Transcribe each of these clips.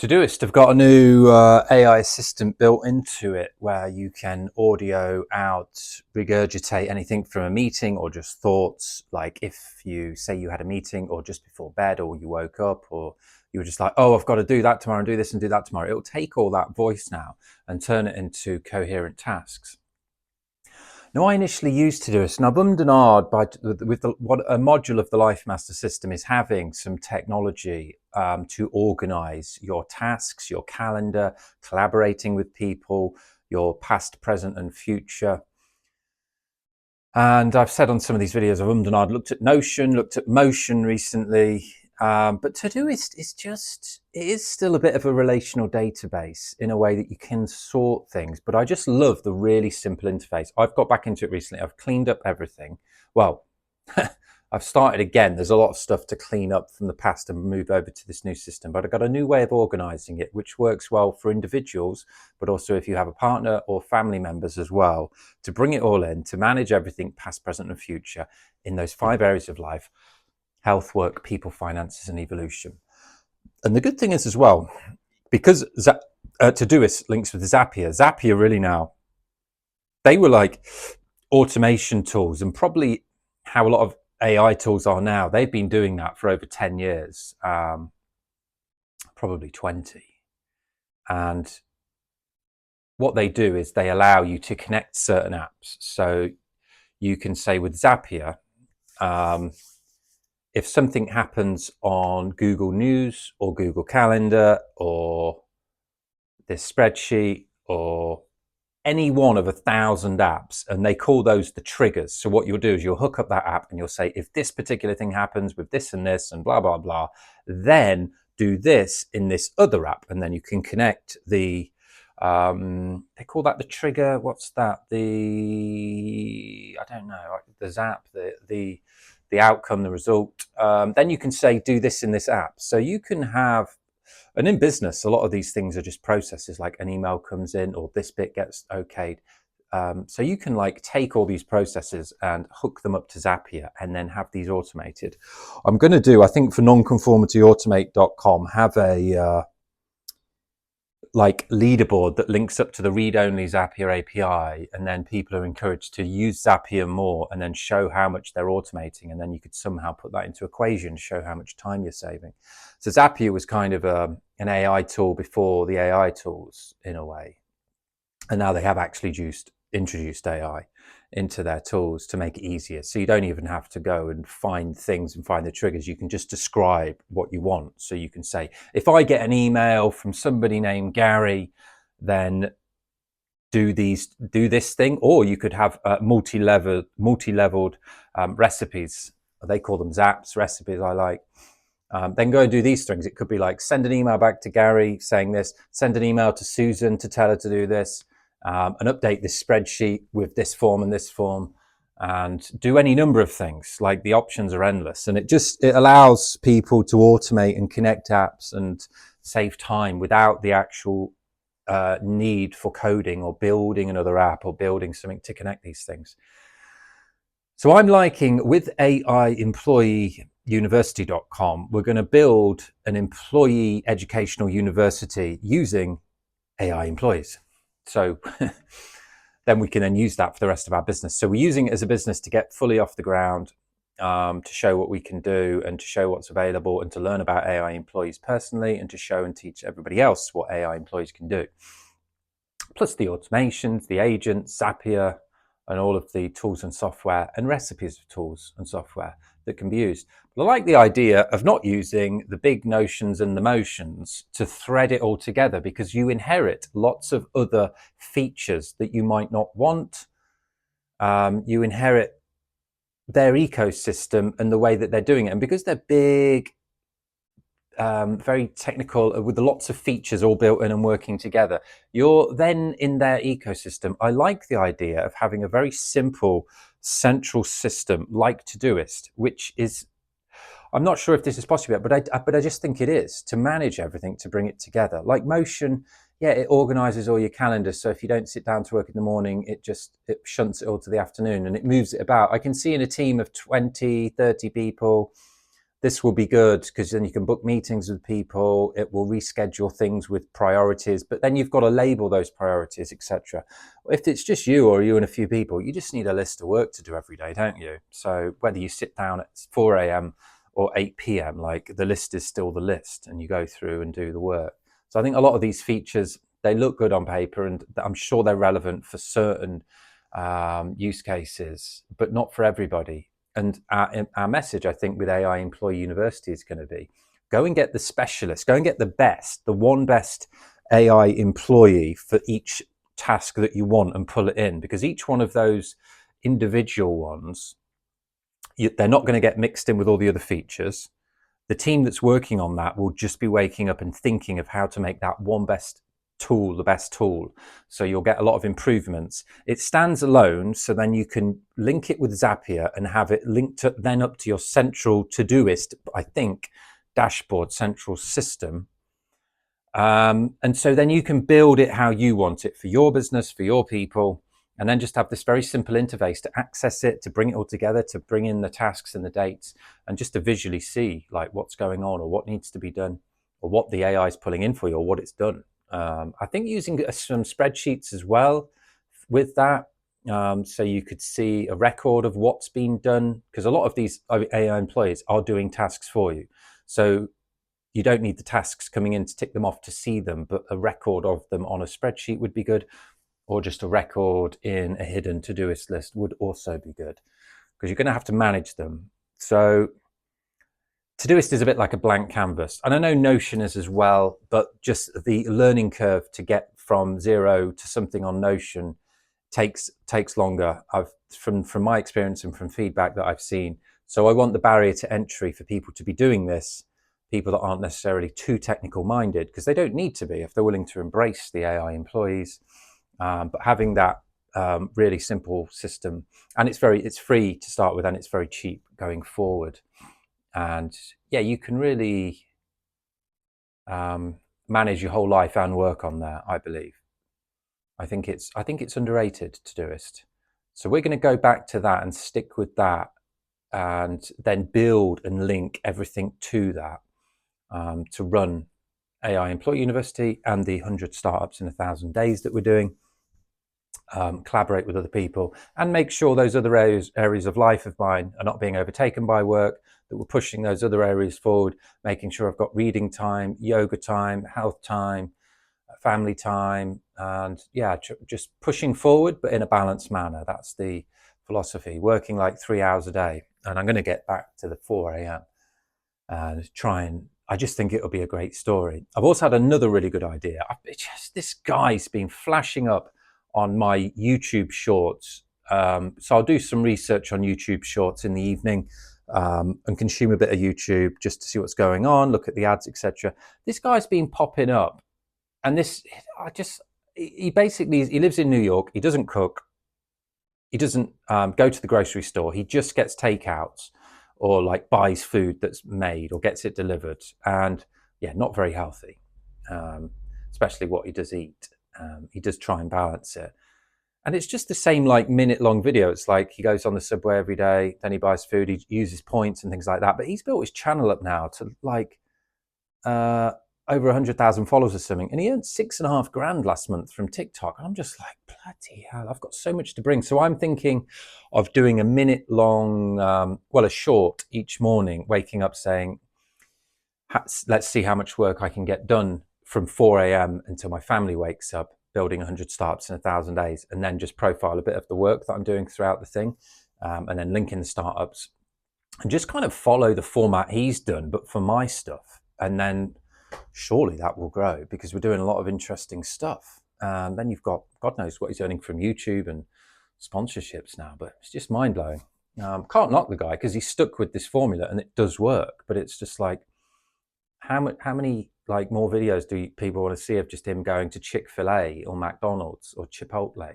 ToDoIst have got a new AI assistant built into it where you can audio out, regurgitate anything from a meeting or just thoughts. Like if you say you had a meeting or just before bed or you woke up or you were just like, oh, I've got to do that tomorrow and do this and do that tomorrow. It'll take all that voice now and turn it into coherent tasks. Now, I initially used ToDoIst, and I've ummed and ahed with what a module of the Life Master system is having some technology to organize your tasks, your calendar, collaborating with people, your past, present, and future. And I've said on some of these videos, I've ummed and ahed, looked at Notion, looked at Motion recently. But ToDoIst is still a bit of a relational database in a way that you can sort things. But I just love the really simple interface. I've got back into it recently. I've cleaned up everything. Well, I've started again. There's a lot of stuff to clean up from the past and move over to this new system. But I've got a new way of organizing it, which works well for individuals, but also if you have a partner or family members as well, to bring it all in, to manage everything past, present, and future in those 5 areas of life: health, work, people, finances, and evolution. And the good thing is as well, because ToDoIst links with Zapier really now, they were like automation tools, and probably how a lot of AI tools are now. They've been doing that for over 10 years, probably 20. And what they do is they allow you to connect certain apps. So you can say with Zapier, if something happens on Google News or Google Calendar or this spreadsheet or any one of 1,000 apps, and they call those the triggers. So what you'll do is you'll hook up that app and you'll say, if this particular thing happens with this and this and blah, blah, blah, then do this in this other app. And then you can connect the, they call that the trigger. What's that? I don't know, the zap, the outcome, the result. Then you can say, do this in this app. So you can have, and in business, a lot of these things are just processes, like an email comes in or this bit gets okayed. So you can like take all these processes and hook them up to Zapier and then have these automated. I'm going to do, I think for nonconformityautomate.com, have a like leaderboard that links up to the read-only Zapier API, and then people are encouraged to use Zapier more and then show how much they're automating, and then you could somehow put that into equation to show how much time you're saving. So Zapier was kind of an AI tool before the AI tools in a way, and now they have actually introduced AI into their tools to make it easier. So you don't even have to go and find things and find the triggers. You can just describe what you want. So you can say, if I get an email from somebody named Gary, then do this thing. Or you could have multi-leveled recipes. They call them zaps, recipes I like. Then go and do these things. It could be like, send an email back to Gary saying this, send an email to Susan to tell her to do this, and update this spreadsheet with this form and this form, and do any number of things. Like, the options are endless, and it allows people to automate and connect apps and save time without the actual need for coding or building another app or building something to connect these things. So I'm liking, with AIemployeeuniversity.com, we're going to build an employee educational university using AI employees. So then we can then use that for the rest of our business. So we're using it as a business to get fully off the ground, to show what we can do and to show what's available, and to learn about AI employees personally, and to show and teach everybody else what AI employees can do. Plus the automations, the agents, Zapier, and all of the tools and software and recipes of tools and software that can be used. But I like the idea of not using the big notions and the motions to thread it all together, because you inherit lots of other features that you might not want. You inherit their ecosystem and the way that they're doing it. And because they're big, very technical, with lots of features all built in and working together, you're then in their ecosystem. I like the idea of having a very simple central system like ToDoIst, which is, I'm not sure if this is possible yet, but I just think it is, to manage everything, to bring it together. Like Motion, yeah, it organizes all your calendars. So if you don't sit down to work in the morning, it shunts it all to the afternoon and it moves it about. I can see in a team of 20, 30 people, this will be good because then you can book meetings with people. It will reschedule things with priorities, but then you've got to label those priorities, etc. If it's just you or you and a few people, you just need a list of work to do every day, don't you? So whether you sit down at 4 a.m. or 8 p.m., like the list is still the list and you go through and do the work. So I think a lot of these features, they look good on paper and I'm sure they're relevant for certain use cases, but not for everybody. And our message, I think, with AI Employee University is going to be, go and get the specialist, go and get the best, the one best AI employee for each task that you want and pull it in, because each one of those individual ones, they're not going to get mixed in with all the other features. The team that's working on that will just be waking up and thinking of how to make that one best tool the best tool. So you'll get a lot of improvements. It stands alone, so then you can link it with Zapier and have it linked up to your central ToDoIst, I think, dashboard central system. And so then you can build it how you want it for your business, for your people, and then just have this very simple interface to access it, to bring it all together, to bring in the tasks and the dates, and just to visually see like what's going on or what needs to be done or what the AI is pulling in for you or what it's done. I think using some spreadsheets as well with that, so you could see a record of what's been done, because a lot of these AI employees are doing tasks for you. So you don't need the tasks coming in to tick them off to see them, but a record of them on a spreadsheet would be good, or just a record in a hidden Todoist list would also be good, because you're going to have to manage them. So Todoist is a bit like a blank canvas. And I know Notion is as well, but just the learning curve to get from zero to something on Notion takes longer. From my experience and from feedback that I've seen. So I want the barrier to entry for people to be doing this, people that aren't necessarily too technical minded, because they don't need to be if they're willing to embrace the AI employees. But having that really simple system, and it's free to start with, and it's very cheap going forward. And yeah, you can really manage your whole life and work on there, I believe. I think it's underrated, Todoist. So we're going to go back to that and stick with that, and then build and link everything to that to run AI Employee University and the 100 startups in 1,000 days that we're doing. Collaborate with other people and make sure those other areas of life of mine are not being overtaken by work, that we're pushing those other areas forward, making sure I've got reading time, yoga time, health time, family time, and yeah, just pushing forward, but in a balanced manner. That's the philosophy, working like 3 hours a day. And I'm going to get back to the 4 a.m. and I just think it'll be a great story. I've also had another really good idea. This guy's been flashing up on my YouTube shorts. So I'll do some research on YouTube shorts in the evening and consume a bit of YouTube just to see what's going on, look at the ads, etc. This guy's been popping up, and he lives in New York. He doesn't cook. He doesn't go to the grocery store. He just gets takeouts or like buys food that's made or gets it delivered. And yeah, not very healthy, especially what he does eat. He does try and balance it. And it's just the same like minute-long video. It's like he goes on the subway every day, then he buys food, he uses points and things like that. But he's built his channel up now to like over 100,000 followers or something. And he earned $6,500 last month from TikTok. And I'm just like, bloody hell, I've got so much to bring. So I'm thinking of doing a minute-long, a short each morning, waking up saying, let's see how much work I can get done from 4 a.m. until my family wakes up, building 100 startups in 1,000 days, and then just profile a bit of the work that I'm doing throughout the thing, and then link in the startups, and just kind of follow the format he's done, but for my stuff. And then surely that will grow, because we're doing a lot of interesting stuff. And then you've got, God knows what he's earning from YouTube and sponsorships now, but it's just mind-blowing. Can't knock the guy because he's stuck with this formula and it does work, but it's just like, how many like more videos do people want to see of just him going to Chick-fil-A or McDonald's or Chipotle?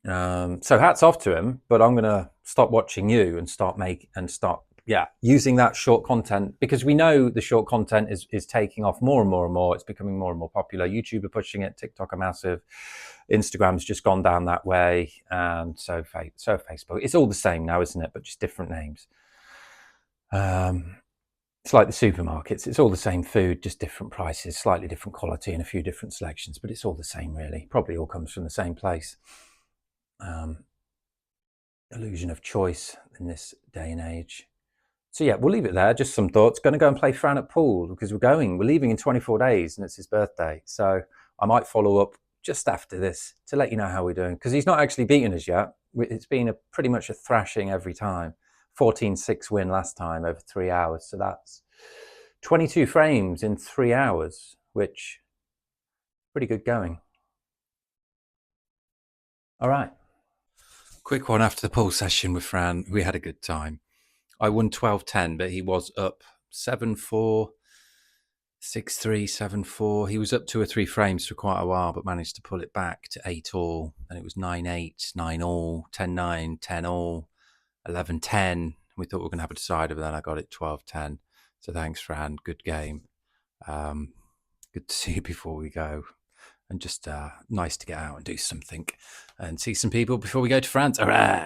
So hats off to him, but I'm going to stop watching you and start using that short content, because we know the short content is taking off more and more and more. It's becoming more and more popular. YouTube are pushing it, TikTok are massive, Instagram's just gone down that way, and so Facebook. It's all the same now, isn't it? But just different names. It's like the supermarkets. It's all the same food, just different prices, slightly different quality, and a few different selections, but it's all the same, really. Probably all comes from the same place. Illusion of choice in this day and age. So yeah, we'll leave it there. Just some thoughts. Going to go and play Fran at pool because we're leaving in 24 days and it's his birthday. So I might follow up just after this to let you know how we're doing, because he's not actually beaten us yet. It's been pretty much a thrashing every time. 14-6 win last time over 3 hours. So that's 22 frames in 3 hours, which pretty good going. All right. Quick one after the pool session with Fran. We had a good time. I won 12-10, but he was up 7-4, 6-3, 7-4. He was up 2 or 3 frames for quite a while, but managed to pull it back to 8 all. Then it was 9-8, 9 all, 10-9, 10 all, 11-10. We thought we were going to have a decider, but then I got it 12-10. So thanks, Fran. Good game. Good to see you before we go. And just nice to get out and do something and see some people before we go to France. All right.